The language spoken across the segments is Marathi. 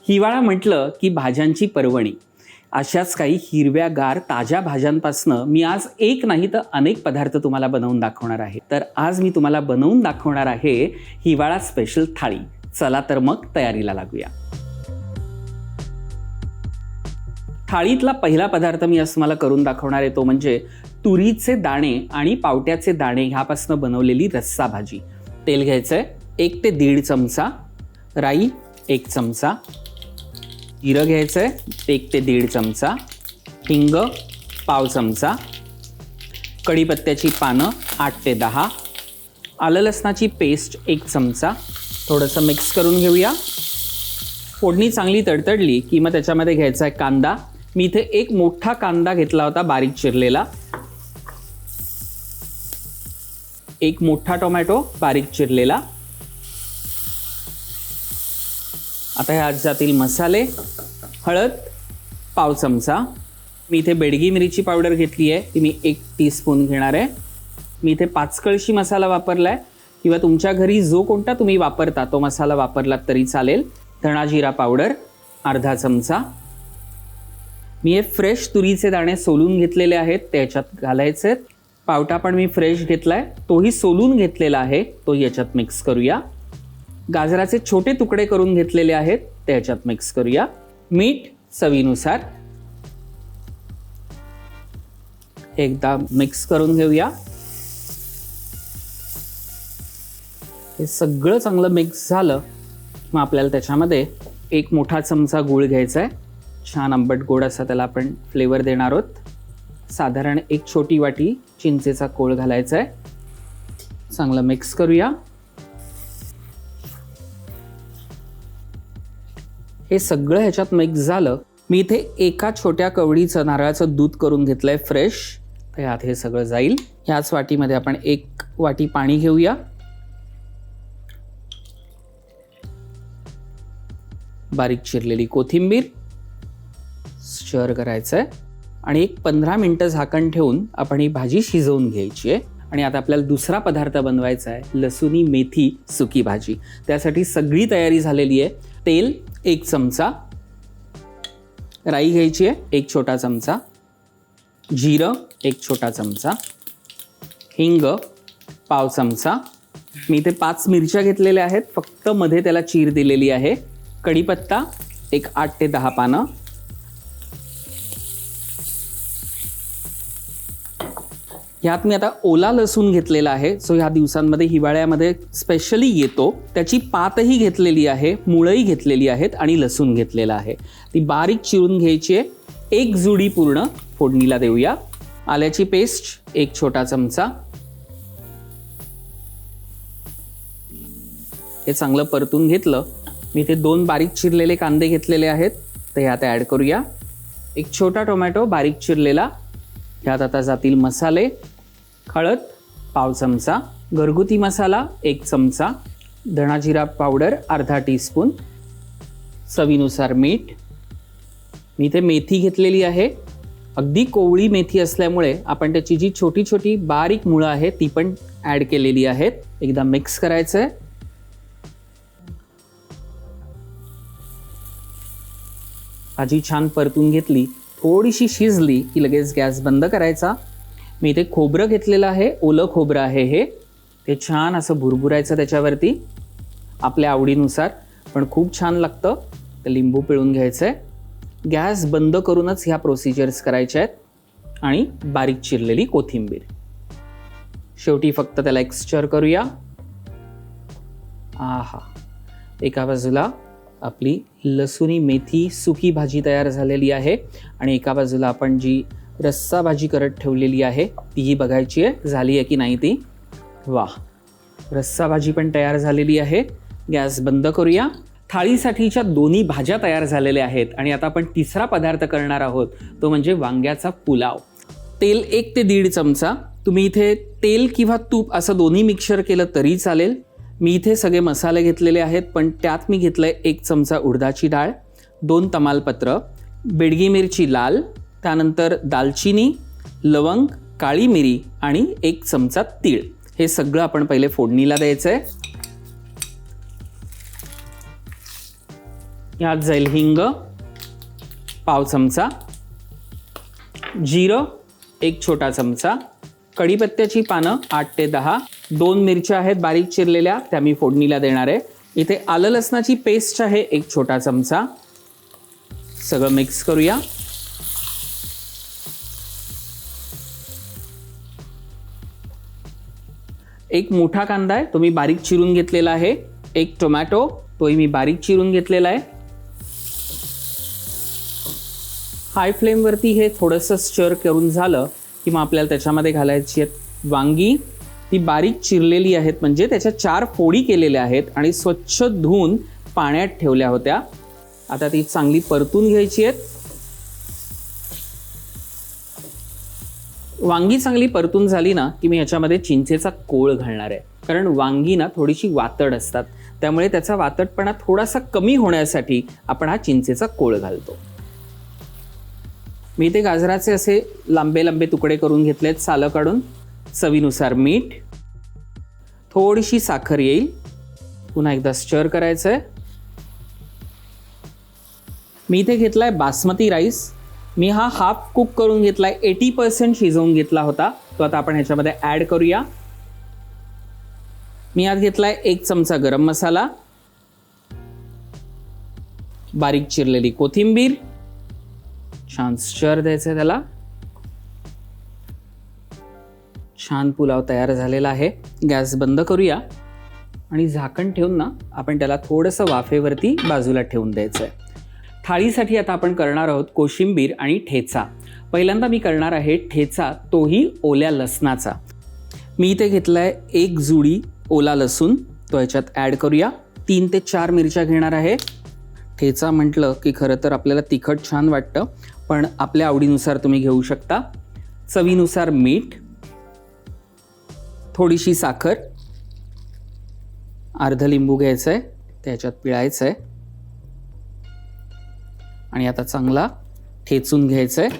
हिवाळा म्हटलं की भाज्यांची पर्वणी. अशाच काही हिरव्यागार ताज्या भाज्यांपासनं मी आज एक नाही तर अनेक पदार्थ तुम्हाला बनवून दाखवणार आहे. तर आज मी तुम्हाला बनवून दाखवणार आहे हिवाळा स्पेशल थाळी. चला तर मग तयारीला लागूया. थाळीतला पहिला पदार्थ मी आज तुम्हाला करून दाखवणार आहे तो म्हणजे तुरीचे दाणे आणि पावट्याचे दाणे ह्यापासून बनवलेली रस्सा भाजी. तेल घ्यायचंय 1 ते 1.5 चमचा, राई 1 चमचा, जिरं घ्यायचंय 1 ते 1.5 चमचा, हिंग पाव चमचा, कढीपत्त्याची पानं 8 ते 10, आलं लसणाची पेस्ट 1 चमचा. थोडंसं मिक्स करून घेऊया. फोडणी चांगली तडतडली की मग त्याच्यामध्ये घ्यायचा आहे कांदा. मी इथे एक मोठा कांदा घेतला होता बारीक चिरलेला, एक मोठा टोमॅटो बारीक चिरलेला. आता ह्यात जातील मसाले. हळद पाव चमचा, मी इथे बेडगी मिरची पावडर घेतली आहे, ती मी 1 टीस्पून घेणार आहे. मी इथे 5 कळशी मसाला वापरला आहे, किंवा तुमच्या घरी जो कोणता तुम्ही वापरता तो मसाला वापरलात तरी चालेल. धणा जिरा पावडर अर्धा चमचा. मी हे फ्रेश तुरीचे दाणे सोलून घेतलेले आहेत, ते याच्यात घालायचे आहेत. पावटा पण मी फ्रेश घेतला आहे, तोही सोलून घेतलेला आहे, तो याच्यात मिक्स करूया. गाजराचे छोटे तुकडे करून घेतलेले आहेत, ते याच्यात मिक्स करूया. मीठ चवीनुसार. एकदा मिक्स करून घेऊया. हे सगळं चांगलं मिक्स झालं मग आपल्याला त्याच्यामध्ये 1 मोठा चमचा गूळ घ्यायचा आहे. छान आंबट गोड असा त्याला आपण फ्लेवर देणार आहोत. साधारण 1 छोटी वाटी चिंचेचा कोळ घालायचा आहे. चांगलं मिक्स करूया. हे सगळं ह्याच्यात मिक्स झालं. मी इथे 1 छोट्या कवडीचं नारळाचं दूध करून घेतलंय फ्रेश, तर ह्यात हे सगळं जाईल. ह्याच वाटीमध्ये आपण 1 वाटी पाणी घेऊया. बारीक चिरलेली कोथिंबीर स्टर करायचं आहे आणि 15 मिनिटं झाकण ठेवून आपण ही भाजी शिजवून घ्यायची आहे. आणि आता आपल्याला दुसरा पदार्थ बनवायचा आहे, लसुणी मेथी सुकी भाजी. त्यासाठी सगळी तयारी झालेली आहे. तेल 1 चमचा, राई घ्यायची आहे 1 छोटा चमचा, जिरं 1 छोटा चमचा, हिंग पाव चमचा. मी इथे 5 मिरच्या घेतलेल्या आहेत, फक्त मध्ये त्याला चीर दिलेली आहे. कढीपत्ता 8 ते 10 पानं. ह्यात मी आता ओला लसूण घेतलेला आहे, जो ह्या दिवसांमध्ये हिवाळ्यामध्ये स्पेशली येतो. त्याची पातही घेतलेली आहे, मुळंही घेतलेली आहेत आणि लसूण घेतलेला आहे. ती बारीक चिरून घ्यायची आहे. 1 जुडी पूर्ण फोडणीला देऊया. आल्याची पेस्ट 1 छोटा चमचा. हे चांगलं परतून घेतलं. मी इथे 2 बारीक चिरलेले कांदे घेतलेले आहेत, ते ह्यात ॲड करूया. 1 छोटा टोमॅटो बारीक चिरलेला. ह्यात आता जातील मसाले. हळद पाव चमचा, घरगुती मसाला 1 चमचा, धणा जिरा पावडर अर्धा टीस्पून, चवीनुसार मीठ. मी इथे मेथी घेतलेली आहे. अगदी कोवळी मेथी असल्यामुळे आपण त्याची जी छोटी छोटी बारीक मुळं आहेत ती पण ॲड केलेली आहेत. एकदा मिक्स करायचं आहे. भाजी छान परतून घेतली, थोडीशी शिजली की लगेच गॅस बंद करायचा. मी इथे खोबरं घेतलेलं आहे, ओलं खोबरं आहे हे. ते छान असं भुरभुरायचं त्याच्यावरती आपल्या आवडीनुसार, पण खूप छान लागतं. तर लिंबू पिळून घ्यायचं आहे. गॅस बंद करूनच ह्या प्रोसिजर्स करायच्या आहेत. आणि बारीक चिरलेली कोथिंबीर. शेवटी फक्त त्याला स्टर करूया. आहा, एका बाजूला आपली लसुणी मेथी सुकी भाजी तयार झालेली आहे आणि एका बाजूला आपण जी रस्सा भाजी करत ठेवलेली आहे तीही बघायची आहे, झाली आहे की नाही ती. वा, रस्सा भाजी पण तयार झालेली आहे. गॅस बंद करूया. थाळीसाठीच्या दोन्ही भाज्या तयार झालेल्या आहेत आणि आता आपण तिसरा पदार्थ करणार आहोत, तो म्हणजे वांग्याचा पुलाव. तेल 1 ते 1.5 चमचा. तुम्ही इथे तेल किंवा तूप असं दोन्ही मिक्सर केलं तरी चालेल. मी इथे सगळे मसाले घेतलेले आहेत, पण त्यात मी घेतलंय 1 चमचा उडदाची डाळ, 2 तमालपत्र, बेडगी मिरची लाल, त्यानंतर दालचिनी, लवंग, काळी मिरी आणि 1 चमचा तीळ. हे सगळं आपण पहिले फोडणीला द्यायचं आहे. यात जाईल हिंग पाव चमचा, जिरं 1 छोटा चमचा, कढीपत्त्याची पानं 8 ते 10, 2 मिरच्या आहेत बारीक चिरलेल्या, त्या मी फोडणीला देणार आहे. इथे आलं लसणाची पेस्ट आहे 1 छोटा चमचा. सगळं मिक्स करूया. एक मोठा कांदा आहे, तो मी बारीक चिरून घेतलेला आहे. 1 टोमॅटो, तोही मी बारीक चिरून घेतलेला आहे. हाय फ्लेमवरती हे थोडंसं स्टर करून झालं की मग आपल्याला त्याच्यामध्ये घालायची आहेत वांगी. ती बारीक चिरलेली आहेत, म्हणजे त्याच्या 4 फोडी केलेल्या आहेत आणि स्वच्छ धुवून पाण्यात ठेवल्या होत्या. आता ती चांगली परतून घ्यायची आहेत. वांगी चांगली परतून झाली ना की मी ह्याच्यामध्ये चिंचेचा कोळ घालणार आहे, कारण वांगी ना थोडीशी वातड असतात, त्यामुळे त्याचा वातडपणा थोडासा कमी होण्यासाठी आपण हा चिंचेचा कोळ घालतो. मी ते गाजराचे असे लांबे लांबे तुकडे करून घेतलेत सालं काढून. चवीनुसार मीठ, थोडीशी साखर येईल. पुन्हा एकदा स्टर करायचं आहे. मी इथे घेतलाय बासमती राईस. मी हा हाफ कुक करून घेतलाय, 80% शिजवून घेतला होता. तो आता आपण ह्याच्यामध्ये ॲड करूया. मी यात घेतलाय 1 चमचा गरम मसाला, बारीक चिरलेली कोथिंबीर. छान स्टर द्यायचं त्याला. छान पुलाव तयार झालेला आहे. गॅस बंद करूया आणि झाकण ठेवून ना आपण त्याला थोडंसं वाफेवरती बाजूला ठेवून द्यायचं आहे. थाळीसाठी आता आपण करणार आहोत कोशिंबीर आणि ठेचा. पहिल्यांदा मी करणार आहे ठेचा, तोही ओल्या लसणाचा. मी इथे घेतलाय 1 जुडी ओला लसूण, तो ह्याच्यात ॲड करूया. 3 ते 4 मिरच्या घेणार आहे. ठेचा म्हटलं की खरं तर आपल्याला तिखट छान वाटतं, पण आपल्या आवडीनुसार तुम्ही घेऊ शकता. चवीनुसार मीठ, थोडीशी साखर, अर्ध लिंबू घ्यायचं आहे, त्याच्यात पिळायचं आहे आणि आता चांगला ठेचून घ्यायचं आहे.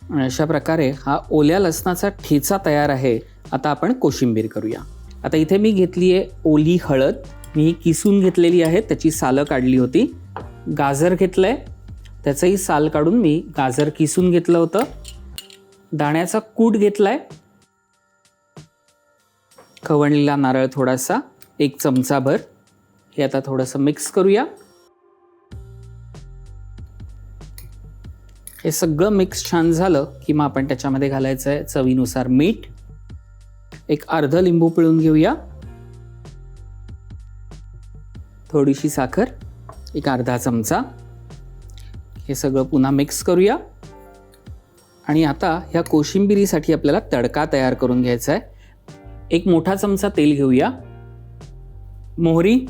आणि अशा प्रकारे हा ओल्या लसणाचा ठेचा तयार आहे. आता आपण कोशिंबीर करूया. आता इथे मी घेतली आहे ओली हळद. मी किसून घेतलेली आहे, त्याची सालं काढली होती. गाजर घेतलंय, त्याचंही साल काढून मी गाजर किसून घेतलं होतं. दाण्याचा कूट घेतलाय. खवणलेला नारळ थोडासा, 1 चमचाभर. हे आता थोडंसं मिक्स करूया. हे सगळं मिक्स छान झालं की मग आपण त्याच्यामध्ये घालायचं आहे चवीनुसार मीठ. 1 अर्ध लिंबू पिळून घेऊया. थोडीशी साखर, 1 अर्धा चमचा. हे सगळं पुन्हा मिक्स करूया. आणि आता ह्या कोशिंबिरीसाठी आपल्याला तडका तयार करून घ्यायचा आहे. 1 मोठा चमचा तेल घेऊया. मोहरी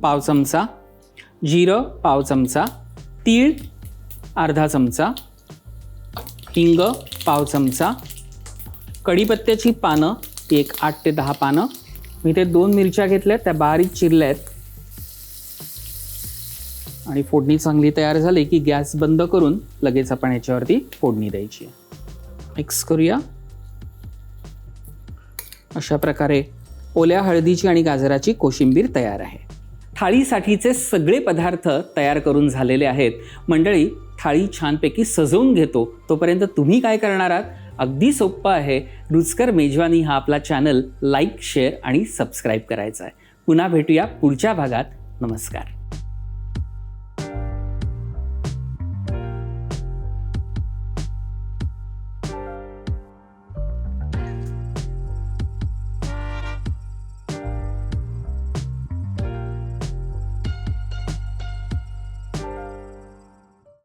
पाव चमचा, जिरं पाव चमचा, तीळ अर्धा चमचा, हिंग पाव चमचा, कढीपत्त्याची पानं 8 ते 10 पानं. मी ते 2 मिरच्या घेतल्यात, त्या बारीक चिरल्या आहेत. आणि फोडणी चांगली तयार झाली की गॅस बंद करून लगेच आपण याच्यावरती फोडणी द्यायची. मिक्स करूया. अशा प्रकारे ओल्या हळदीची आणि गाजराची कोशिंबीर तयार आहे. थाळीसाठीचे सगळे पदार्थ तयार करून झालेले आहेत. मंडळी, थाळी छानपैकी सजवून घेतो तोपर्यंत तुम्ही काय करणार आहात? अगदी सोपं आहे. रुचकर मेजवानी हा आपला चॅनल लाईक, शेअर आणि सबस्क्राईब करायचा आहे. पुन्हा भेटूया पुढच्या भागात. नमस्कार.